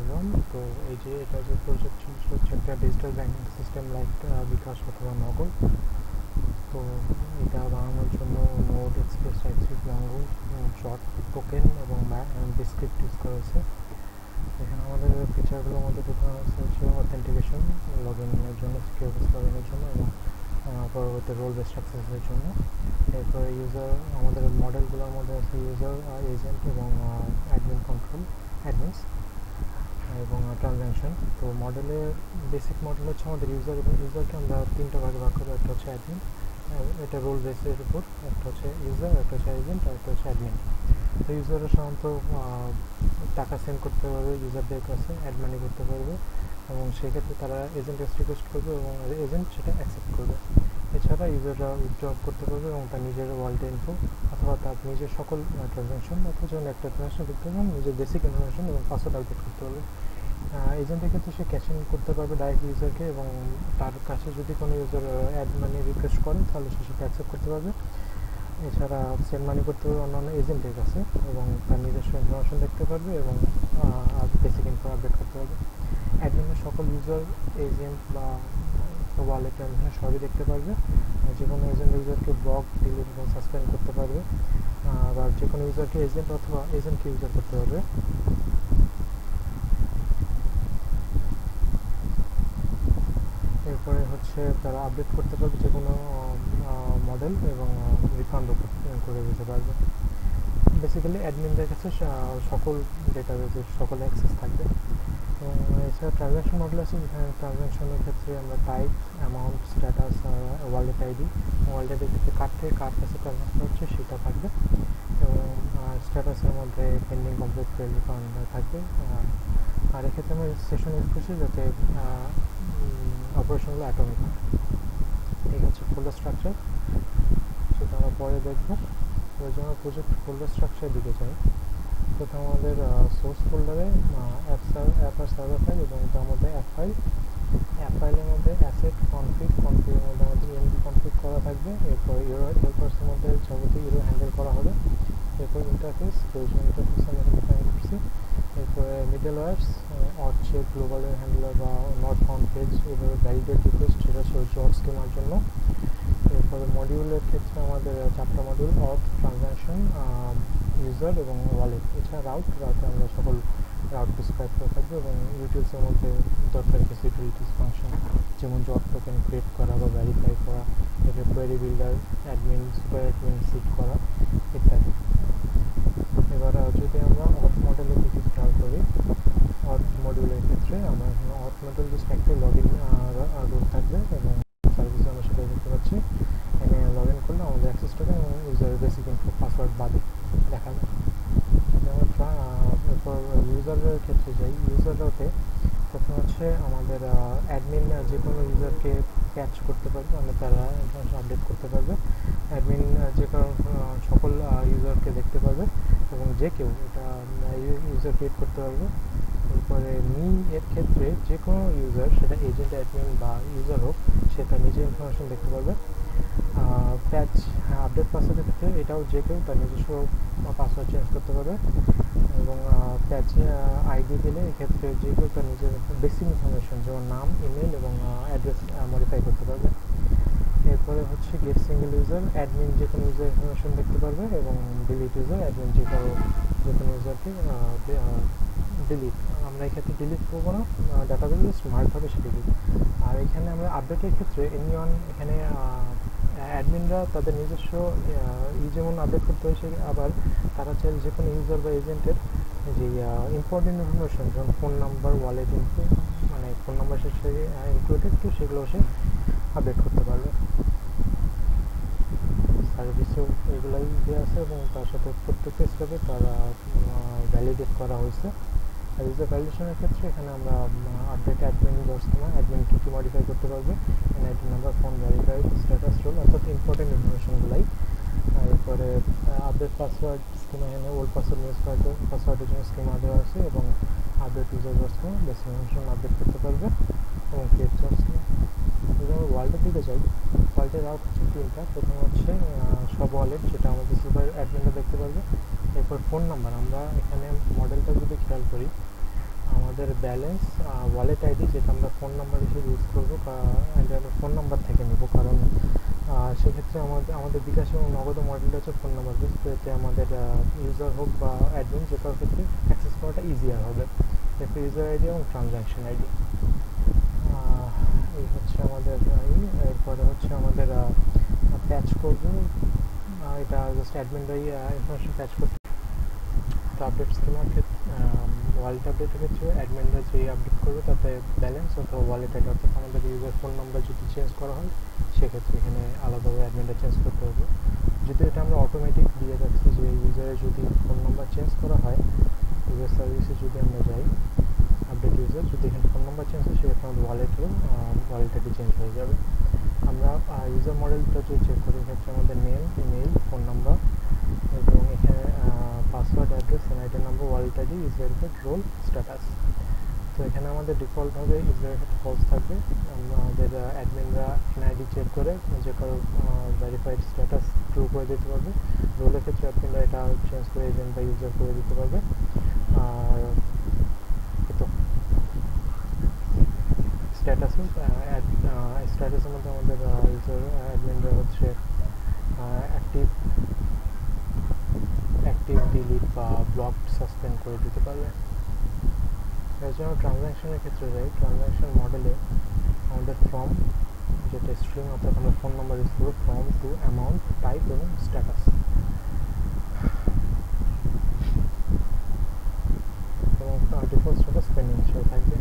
Everyone. তো এই যে এটা যে প্রজেক্ট হচ্ছে একটা ডিজিটাল ব্যাংকিং সিস্টেম লাইক বিকাশ অথবা নগদ। তো এটা বানানোর জন্য নোড, এক্সপ্রেস, টাইপস্ক্রিপ্ট, মঙ্গো, জট, টোকেন এবং বিস্ক্রিপ্ট ইউজ করা হয়েছে। এখানে আমাদের ফিচারগুলোর মধ্যে প্রথমে হচ্ছে অথেন্টিকেশন, লগ ইনের জন্য, সিকিউর লগ ইনের জন্য এবং পরবর্তী রোল বেস্ট অ্যাক্সেসের জন্য। এরপরে ইউজার, আমাদের মডেলগুলোর মধ্যে আছে ইউজার, এজেন্ট এবং অ্যাডমিন কন্ট্রোল, অ্যাডমিনস এবং ট্রানজ্যাকশন। তো মডেলের বেসিক মডেল হচ্ছে আমাদের ইউজার, এবং ইউজারকে আমরা তিনটা ভাগে ভাগ করবো। একটা হচ্ছে অ্যাডমিন, এটা রোল বেসের উপর। একটা হচ্ছে ইউজার, একটা হচ্ছে এজেন্ট, আর একটা হচ্ছে অ্যাডমিন। তো ইউজাররা সাধারণত টাকা সেন্ড করতে পারবে ইউজারদের কাছে, অ্যাড মানি করতে পারবে, এবং সেক্ষেত্রে তারা এজেন্ট রিকোয়েস্ট করবে এবং এজেন্ট সেটা অ্যাকসেপ্ট করবে। এছাড়া ইউজাররা উইথড্র করতে পারবে এবং তার নিজের ওয়ালেট ইনফো অথবা তার নিজের সকল ট্রানজ্যাকশন অথবা যখন একটা ট্রানজ্যাকশন করতে পারবে নিজের বেসিক ইনফরমেশন এবং পাসওয়ার্ড আপডেট করতে পারবে। এজেন্টের ক্ষেত্রে সে ক্যাশ ইন করতে পারবে ডাইরেক্ট ইউজারকে, এবং তার কাছে যদি কোনো ইউজার অ্যাড মানি রিকোয়েস্ট করে তাহলে সে সেটা অ্যাকসেপ্ট করতে পারবে। এছাড়া সেন্ড মানি করতে পারবে অন্যান্য এজেন্টের কাছে এবং তার নিজস্ব ইনফরমেশন দেখতে পারবে এবং বেসিক ইনফো আপডেট করতে পারবে। অ্যাডমিনের সকল ইউজার, এজেন্ট বা ওয়ালেট ট্রানজ্যাকশন সবই দেখতে পারবে। যে কোনো এজেন্ট ইউজারকে ব্লক, ডিলিট এবং সাসপেন্ড করতে পারবে, আবার যে কোনো ইউজারকে এজেন্ট অথবা এজেন্টকে ইউজার করতে পারবে। এরপরে হচ্ছে তারা আপডেট করতে পারবে যে কোনো মডেল এবং রিফান্ডও করে দিতে পারবে। বেসিক্যালি অ্যাডমিনদের কাছে সকল ডেটাবেজের সকল অ্যাক্সেস থাকবে। এবং এছাড়া ট্রানজ্যাকশন মডেল আছে, যেখানে ট্রানজ্যাকশনের ক্ষেত্রে আমরা type, amount, status, wallet ID, wallet আইডির ক্ষেত্রে কার থেকে কার কাছে ট্রানজ্যাকশন হচ্ছে সেটা থাকবে, এবং স্ট্যাটাসের মধ্যে পেন্ডিং, কমপ্লিট, ফেল, রিফান্ড থাকবে। আর এক্ষেত্রে আমরা সেশন ইউজ করছি যাতে অপারেশনগুলো অ্যাটমিক হয়। এই হচ্ছে ফোল্ডার স্ট্রাকচার, সেটা আমরা পরে দেখবো। ওই জন্য প্রজেক্ট ফোল্ডার স্ট্রাকচারের দিকে যাই। প্রথমে আমাদের সোর্স ফোল্ডারে অ্যাপ আর সার্ভার ফাইল, এবং তার মধ্যে অ্যাপ ফাইলের মধ্যে অ্যাসেট, কনফিগের মধ্যে আমাদের এমডি কনফিগ করা থাকবে। এরপর হেল্পার্সের মধ্যে যাবতীয় ইউরো হ্যান্ডেল করা হবে। এরপর ইন্টারফেস, প্রয়োজন ইন্টারফেস আমরা ডিফাইন করছি। এরপরে মিডলওয়্যারস, অর্চেক, গ্লোবালের হ্যান্ডলার বা নট ফাউন্ড পেজ, এভাবে ভ্যালিডেট রিকোয়েস্ট, সেটা জব স্কিমার জন্য। এরপরে মডিউলের ক্ষেত্রে আমাদের চারটা মডিউল: অথ, ট্রানজ্যাকশন, ইউজার এবং ওয়ালেট। এছাড়া রাউটে আমরা সকল রাউট ডিসক্রাইব করে থাকবো, এবং ইউটিউবসের মধ্যে দরকারি কিছু ইউটিলিটিস ফাংশন যেমন জব টোকেন ক্রিয়েট করা বা ভেরিফাই করা, এর query builder, admin, super admin seed করা ইত্যাদি। এবার যদি আমরা অথ মডেলের দিকে খেয়াল করি, অথ মডিউলের ক্ষেত্রে আমরা এখানে অথ মডেল জাস্ট একটা লগ ইন রোল থাকবে, এবং সার্ভিসে আমরা সেটা দেখতে পাচ্ছি। এখানে লগ ইন করলে আমাদের অ্যাক্সেস টোকেন এবং ইউজারের বেসিক ইনফো, পাসওয়ার্ড বাদে দেখা যায়। এরপর ইউজারের ক্ষেত্রে যাই। ইউজাররাতে প্রথম হচ্ছে আমাদের অ্যাডমিন যে কোনো ইউজারকে ক্যাচ করতে পারবে, মানে তারা ইনফরমেশন আপডেট করতে পারবে। অ্যাডমিন যে কারণ সকল ইউজারকে দেখতে পারবে, এবং যে কেউ এটা ইউজার ক্রিয়েট করতে পারবে। এরপরে এর ক্ষেত্রে যে কোনো ইউজার, সেটা এজেন্ট, অ্যাডমিন বা ইউজার হোক, সে তার নিজের ইনফরমেশন দেখতে পারবে। প্যাচ, আপডেট পাসওয়ার্ডের ক্ষেত্রে এটাও যে কেউ তার নিজস্ব পাসওয়ার্ড চেঞ্জ করতে পারবে, এবং প্যাচ আইডি দিলে এক্ষেত্রে যে কেউ তার নিজের বেসিক ইনফরমেশন যেমন নাম, ইমেল এবং অ্যাড্রেস মডিফাই করতে পারবে। এরপরে হচ্ছে গেট সিঙ্গেল ইউজার, অ্যাডমিন যে কোনো ইউজার ইনফরমেশন দেখতে পারবে, এবং ডিলিট ইউজার, অ্যাডমিন যে কোনো ইউজারকে ডিলিট। আমরা এক্ষেত্রে ডিলিট করবো না, ডাটাবেস জাস্ট মার্ক হবে সে ডিলিট। আর এখানে আমরা আপডেটের ক্ষেত্রে এনিওয়ান, এখানে অ্যাডমিনরা তাদের নিজস্ব যেমন আপডেট করতে হয়, সে আবার তারা চাইলে যে কোনো ইউজার বা এজেন্টের যে ইম্পর্টেন্ট ইনফরমেশন যেমন ফোন নাম্বার, ওয়ালেট ইনফো, মানে ফোন নাম্বার শেষে ইনক্লুডেড, তো সেগুলো সে আপডেট করতে পারবে। সার্ভিসেও এগুলাই দেওয়া আছে, এবং তার সাথে প্রত্যেকটা স্টেপে তারা ভ্যালিডেট করা হয়েছে। আর ইউজার ভ্যালিডেশনের ক্ষেত্রে এখানে আমরা আপডেট অ্যাডমিন স্কিমা, অ্যাডমিন কী কী মডিফাই করতে পারবে, NID number, phone, verified, status, role, অর্থাৎ ইম্পর্টেন্ট ইনফরমেশনগুলাই। এরপরে আপডেট পাসওয়ার্ড স্কিমা, এখানে ওল্ড পাসওয়ার্ড, নিউজ পাসওয়ার্ডের জন্য স্কিমা দেওয়া আছে, এবং update user schema basic information update করতে পারবে, এবং ক্রিয়েট জব স্কিমা। যদি আমরা ওয়ালেটের দিকে যাই, ওয়ালেটের রাউট হচ্ছে তিনটা। প্রথম হচ্ছে সব ওয়ালেট, যেটা আমাদের সুপার অ্যাডমিনটা দেখতে পারবে। এরপর ফোন নাম্বার, আমরা এখানে মডেলটা যদি খেয়াল করি, আমাদের আমাদের ব্যালেন্স ওয়ালেট আইডি, যেটা আমরা ফোন নাম্বার হিসেবে ইউজ করবো, আমরা ফোন নাম্বার থেকে নেব, কারণ সেক্ষেত্রে আমাদের বিকাশ এবং নগদ মডেলটা হচ্ছে ফোন নাম্বার বেস, তো এতে আমাদের ইউজার হোক বা অ্যাডমিন যে কারোর ক্ষেত্রে অ্যাক্সেস করাটা ইজিয়ার হবে। এরপর ইউজার আইডি এবং ট্রানজ্যাকশন আইডি, এই হচ্ছে আমাদের এরপরে হচ্ছে আমাদের প্যাচ করব, এটা জাস্ট অ্যাডমিনরাই ইনফরমেশন প্যাচ করতে। তো আপডেট স্কিমার ক্ষেত্রে ওয়ালেট আপডেটের ক্ষেত্রে অ্যাডমিনরা যেই আপডেট করবে তাতে ব্যালেন্স অথবা ওয়ালেট আইডি, অর্থাৎ আমাদের ইউজার ফোন নাম্বার যদি চেঞ্জ করা হয় সেক্ষেত্রে এখানে আলাদাভাবে অ্যাডমিনটা চেঞ্জ করতে হবে। যদি এটা আমরা অটোমেটিক দিয়ে রাখছি যে ইউজারের যদি ফোন নাম্বার চেঞ্জ করা হয়, ইউজার সার্ভিসে যদি আমরা যাই আপডেট ইউজার, যদি এখানে ফোন নাম্বার চেঞ্জ হয় সেক্ষেত্রে আমাদের ওয়ালেট আইডি চেঞ্জ হয়ে যাবে। আমরা ইউজার মডেলটা যদি চেক করি, এক্ষেত্রে আমাদের নেম, ইমেইল, ফোন নাম্বার এবং এখানে password, address, NID number, wallet ID, is verified, role, status. তো এখানে আমাদের ডিফল্টভাবে ইজ ভেরিফাইড ফলস থাকবে। আমাদের অ্যাডমিনরা এনআইডি চেক করে যে কারো ভেরিফাইড স্ট্যাটাস ট্রু করে দিতে পারবে। রোলের ক্ষেত্রে অ্যাডমিনরা এটা চেঞ্জ করে এজেন্ট বা ইউজার করে দিতে পারবে। আর তো স্ট্যাটাসের মধ্যে আমাদের ইউজার অ্যাডমিনরা হচ্ছে অ্যাক্টিভ, ডিলিট বা ব্লক, সাসপেন্ড করে দিতে পারবে। এছাড়াও ট্রানজ্যাকশনের ক্ষেত্রে যাই, ট্রানজ্যাকশন মডেলে আমাদের ফ্রম, যেটা স্ট্রিং, অর্থাৎ আমরা ফোন নাম্বার ইউজ করবো, ফ্রম টু অ্যামাউন্ট, টাইপ এবং স্ট্যাটাস, এবং ডিফল্ট স্ট্যাটাস পেন্ডিং হিসেবে থাকবে।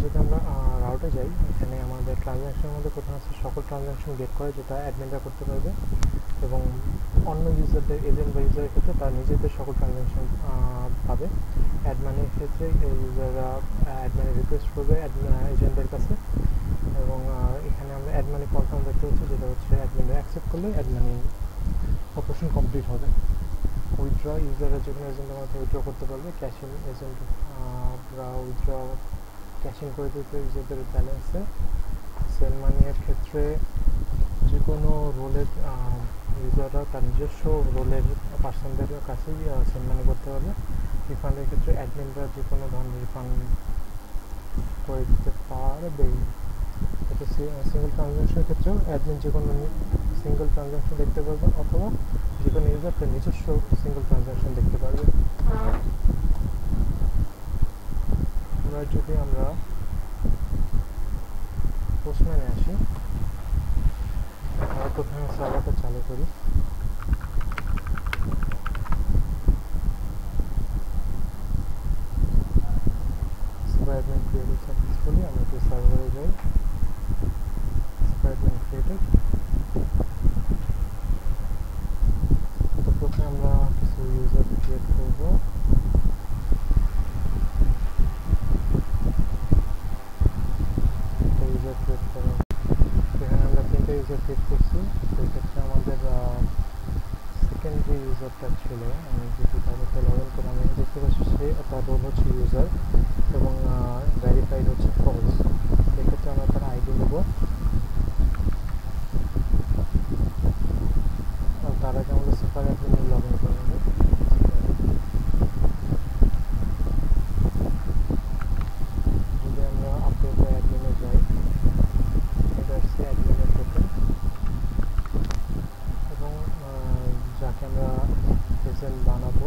যদি আমরা রাউটে যাই, এখানে আমাদের ট্রানজ্যাকশনের মধ্যে প্রথমে আছে সকল ট্রানজ্যাকশন গেট করে, যেটা অ্যাডমিনরা করতে পারবে, এবং অন্য ইউজারদের, এজেন্ট বা ইউজারের ক্ষেত্রে তারা নিজেদের সকল ট্রানজ্যাকশন পাবে। অ্যাডমিনের ক্ষেত্রে ইউজাররা অ্যাডমিনে রিকোয়েস্ট করবে এজেন্টদের কাছে, এবং এখানে আমরা অ্যাডমিনে কনফার্ম দেখতে পাচ্ছি, যেটা হচ্ছে অ্যাডমিনরা অ্যাকসেপ্ট করলে অ্যাডমিন অপারেশন কমপ্লিট হবে। উইথড্র, ইউজাররা যে কোনো এজেন্টের মাধ্যমে উইথড্র করতে পারবে। ক্যাশিং, এজেন্টরা উইথড্র ক্যাশিং করে দিতে ইউজারদের ব্যালেন্সে। সেন্ড মানির ক্ষেত্রে যে কোনো রোলের ইউজাররা তার নিজস্ব রোলের পার্সনদের কাছেই সেন্ড মানি করতে পারবে। রিফান্ডের ক্ষেত্রে অ্যাডমিনরা যে কোনো ধরনের রিফান্ড করে দিতে পারবে। এটা সিঙ্গেল ট্রানজ্যাকশনের ক্ষেত্রেও অ্যাডমিন যে কোনো সিঙ্গেল ট্রানজ্যাকশন দেখতে পারবে, অথবা যে কোনো ইউজার তার নিজস্ব সিঙ্গেল ট্রানজ্যাকশন দেখতে পারবে। এবার যদি আমরা পোস্টম্যানে আসি, আমরা প্রথমে সার্ভারটা চালু করি। অ্যাডমিন ক্রিয়েটেড সাকসেসফুলি, আমরা যে সার্ভারে যাই, অ্যাডমিন ক্রিয়েটেড। তো প্রথমে আমরা কিছু ইউজার ক্রিয়েট করবো। ইউজার ক্রিয়েট করা, এখানে আমরা 3টা ইউজার ক্রিয়েট করছি। সেক্ষেত্রে আমাদের সেকেন্ডারি ইউজারটা ছিল, আমি যদি তাদেরকে লগ ইন করে আমি দেখতে পাচ্ছি তার রোল হচ্ছে ইউজার এবং ভেরিফাইড হচ্ছে ফলস। সেক্ষেত্রে আমরা তার আইডি নেব, আর তার আগে আমাদের সুপার অ্যাডমিনে লগ ইন করে নেব। যদি আমরা আপডেট অ্যাডমিনে যাই, এটা হচ্ছে অ্যাডমিনের টোকেন, এবং যাকে আমরা এজেন্ট বানাবো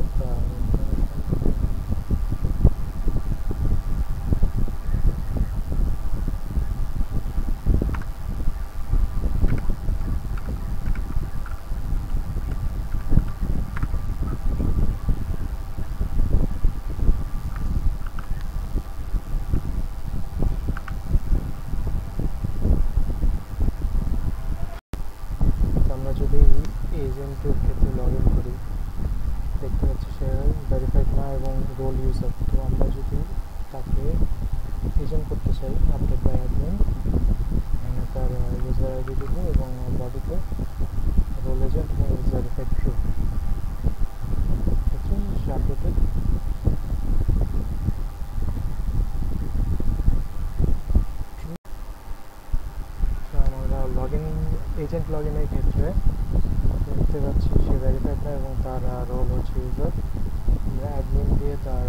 যদি এজেন্টের ক্ষেত্রে লগ ইন করি, দেখতে পাচ্ছি সে ভেরিফাইড না এবং রোল ইউজার। তো আমরা যদি তাকে এজেন্ট করতে চাই, আপডেট বাই অ্যাডমিন, এখানে তার ইউজার আইডি দেবো এবং বডিতে রোল এজেন্ট এবং ইউজ ভেরিফাইড ট্রু, সে আপডেটেড। আমরা এজেন্ট লগ ইনের ক্ষেত্রে দেখতে পাচ্ছি সে ভেরিফাইড না এবং তার রোল হচ্ছে ইউজার। আমরা অ্যাডমিন দিয়ে তার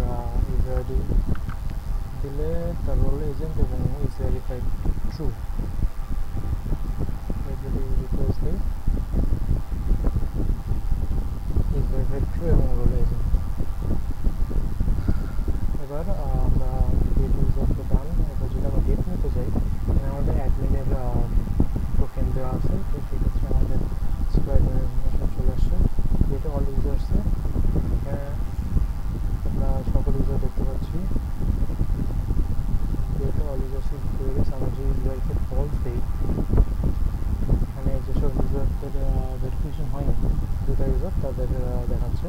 ইউজার আইডি দিলে তার রোল এজেন্ট এবং ইজ ভেরিফাইড ট্রু, যদি রিকোয়েস্ট দিই ইজ ভেরিফাইড ট্রু এবং রোল এজেন্ট। এবার আমরা গেট ইউজার তো ডান। এবার যদি আমরা গেট নিতে যাই, এখানে আমাদের অ্যাডমিনের টোকেন দেওয়া আছে, তো সেক্ষেত্রে আমাদের স্প্লাইড ইনফরমেশন চলে আসছে। গেটে অল ইউজার্সে এখানে আমরা সকল ইউজার দেখতে পাচ্ছি। গেটে অল ইউজার্সে হয়ে গেছে। আমরা যে ইউজারকে ফলস দিই, এখানে যেসব ইউজারদের ভেরিফিকেশন হয়নি, দুটা ইউজার তাদের দেখাচ্ছে।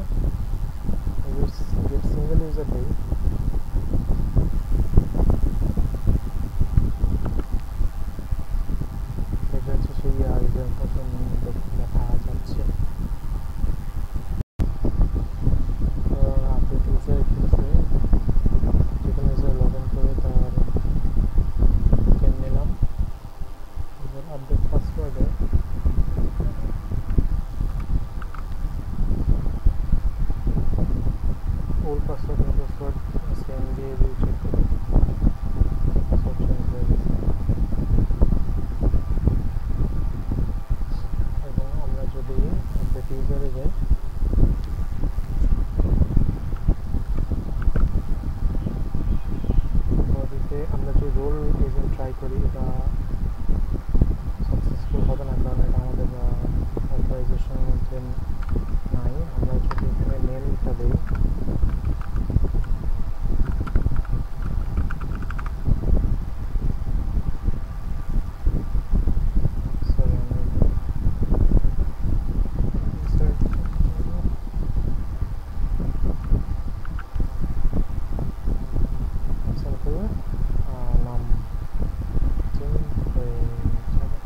গেট সিঙ্গেল ইউজার দিই, এটা হচ্ছে সেই ইউজার ইনফরমেশন দেখা যাচ্ছে। আপডেট ইউজারের ক্ষেত্রে যে কোনো ইউজার লগ ইন করে তার টোকেন নিলাম। এবার আপডেট পাসওয়ার্ডে old password new password same দিয়ে চেক করি, পাসওয়ার্ড চেঞ্জ হয়ে গেছে। এবং আমরা যদি আপডেট ইউজারে যাই, বডিতে আমরা যে রোল এজেন্ট ট্রাই করি, এটা সাকসেসফুল হবে না, কারণ এটা আমাদের অথরাইজেশনের মধ্যে নাই। আমরা যদি এখানে মেলটা দিই, নাম চেঞ্জ হয়ে যাবে।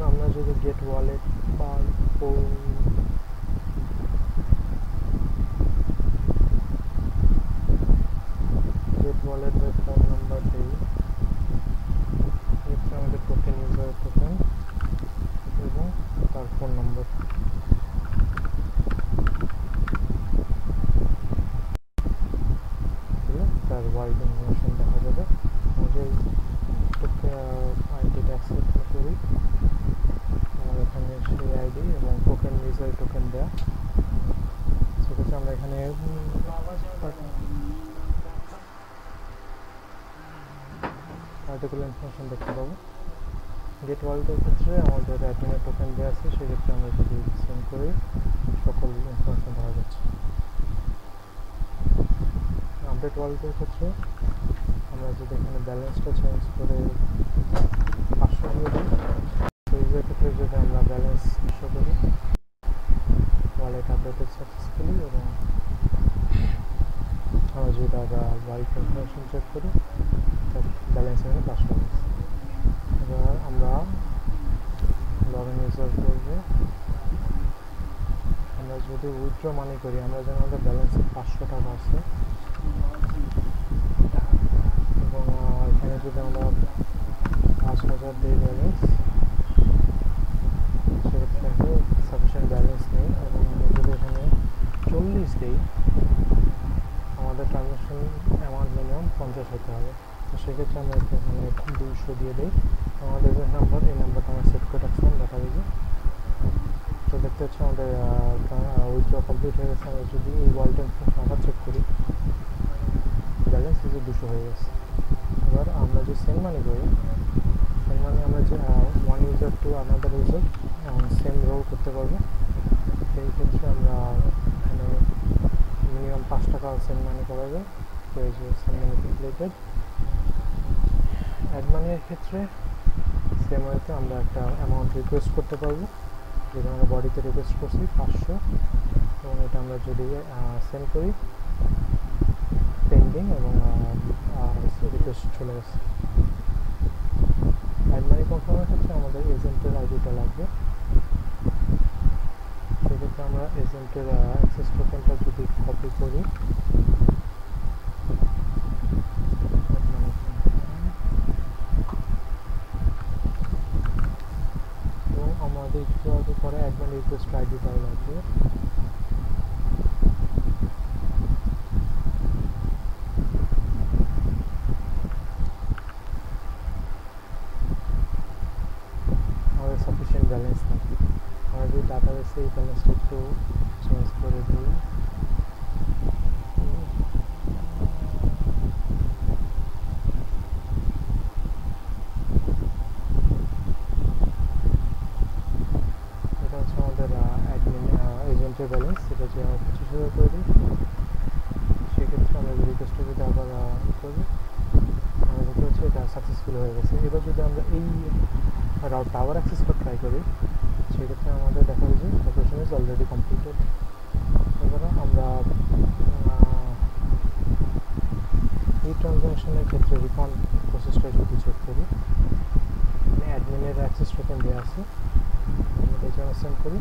আমরা যদি গেট ওয়ালেট বা গেট ওয়ালেট বা ফোন নাম্বার দিই, এক্ষেত্রে আমাদের টোকেন ইউজার টোকেন এবং তার ফোন নাম্বার। তার ওয়াইড ইনফরমেশন দেখা যাবে। আমরা আইডিটা অ্যাকসেপ্ট করি, আমার এখানে সেই আইডি এবং টোকেন ইউজার টোকেন দেওয়া, সেক্ষেত্রে আমরা এখানে পার্টিকুলার ইনফরমেশন দেখতে পাবো। গেট ওয়ালেটের ক্ষেত্রে আমাদের অ্যাডমিনের টোকেন দেওয়া আছে, সেক্ষেত্রে আমরা যদি সেন্ড করি সকল ইনফরমেশন দেখা যাচ্ছে। আপডেট ওয়ালেটের ক্ষেত্রে আমরা যদি এখানে ব্যালেন্সটা চেঞ্জ করে 500 দিয়ে দিই, তো ইউজার ক্ষেত্রে যদি আমরা ব্যালেন্স শো করি, ওয়ালেট আপডেটেড সাকসেসফুলি, এবং আমরা যদি তার ওয়াইফ ইনফরমেশন চেক করি, তার ব্যালেন্স এখানে 500 আছে। এবার আমরা লগ ইন ইউজার করবো। আমরা যদি উইথড্র মানি করি, আমরা যেন আমাদের ব্যালেন্সে 500 টাকা আছে, এবং এখানে যদি আমরা 5000 দিই ব্যালেন্স, সেক্ষেত্রে সাফিসিয়েন্ট ব্যালেন্স নেই। এবং আমরা যদি এখানে 40 দিই, আমাদের ট্রানজ্যাকশন অ্যামাউন্ট মিনিমাম 50 হতে হবে। তো সেক্ষেত্রে আমরা এখানে 200 দিয়ে দিই। আমাদের যে নাম্বার, এই নাম্বারটা আমরা সেট করে রাখছিলাম ডাটাবেজে। তো দেখতে হচ্ছে আমাদের উইথড্র কমপ্লিট হয়ে গেছে। আমরা যদি এই ওয়ালেট ইনফরমেশন আবার চেক করি, ব্যালেন্স 200 হয়ে গেছে। এবার আমরা যে সেন্ড মানি করি, সেন্ড মানি আমরা যে one user to another user same role করতে পারবো। সেই ক্ষেত্রে আমরা এখানে মিনিমাম 5 টাকা সেন্ড মানি করা যায়। তো এই যে সেন্ড মানি কমপ্লিটেড। অ্যাড মানির ক্ষেত্রে সেম ওয়েতে আমরা একটা অ্যামাউন্ট রিকোয়েস্ট করতে পারবো, যেটা আমরা বডিতে রিকোয়েস্ট করছি 500, এবং এটা আমরা যদি সেন্ড করি, পেন্ডিং এবং রিকোয়েস্ট চলে গেছে। অ্যাড মানি কনফার্মের ক্ষেত্রে আমাদের এজেন্টের আইডিটা লাগবে। সেক্ষেত্রে আমরা এজেন্টের অ্যাক্সেস টোকেনটা যদি কপি করি, এবং আমাদের একটু আগে পরে অ্যাডমিন রিকোয়েস্ট আইডিটাও লাগবে। আমাদের সাফিসিয়েন্ট ব্যালেন্স থাকে। আমরা যদি ডাটাবেসে এই ব্যালেন্সটা একটু চেঞ্জ করে দিই, এটা হচ্ছে আমাদের অ্যাডমিন এজেন্টের ব্যালেন্স। এটা যদি আমরা 25,000 করে দিই, সেক্ষেত্রে আমরা রিকোয়েস্টটা যদি আবার করি, আমরা দেখতে পাচ্ছি এটা সাকসেসফুল হয়ে গেছে। এবার যদি আমরা এই টাওয়ার অ্যাক্সেস করে ট্রাই করি, সেক্ষেত্রে আমাদের দেখা যায় যে অপারেশন ইজ অলরেডি কমপ্লিটেড। এবার আমরা এই ট্রানজ্যাকশনের ক্ষেত্রে রিফান্ড প্রসেসটা যদি চেক করি, মানে অ্যাডমিনের অ্যাক্সেস টোকেন দেওয়া আছে, আমরা এটা সেন্ড করি,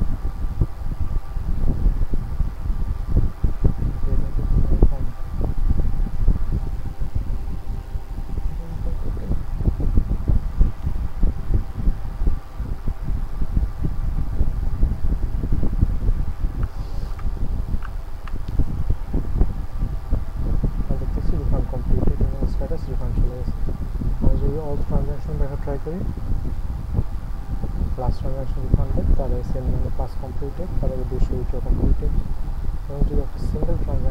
রিফান্ড চলে গেছে। আমরা যদি অল ট্রানজ্যাকশন দেখা ট্রাই করি, লাস্ট ট্রানজ্যাকশন রিফান্ডেড, তাহলে সেম মানে পাস কমপ্লিটেড, তাহলে 200 উইথড্র কমপ্লিটেড। এবং যদি একটা সিঙ্গেল ট্রানজ্যাকশন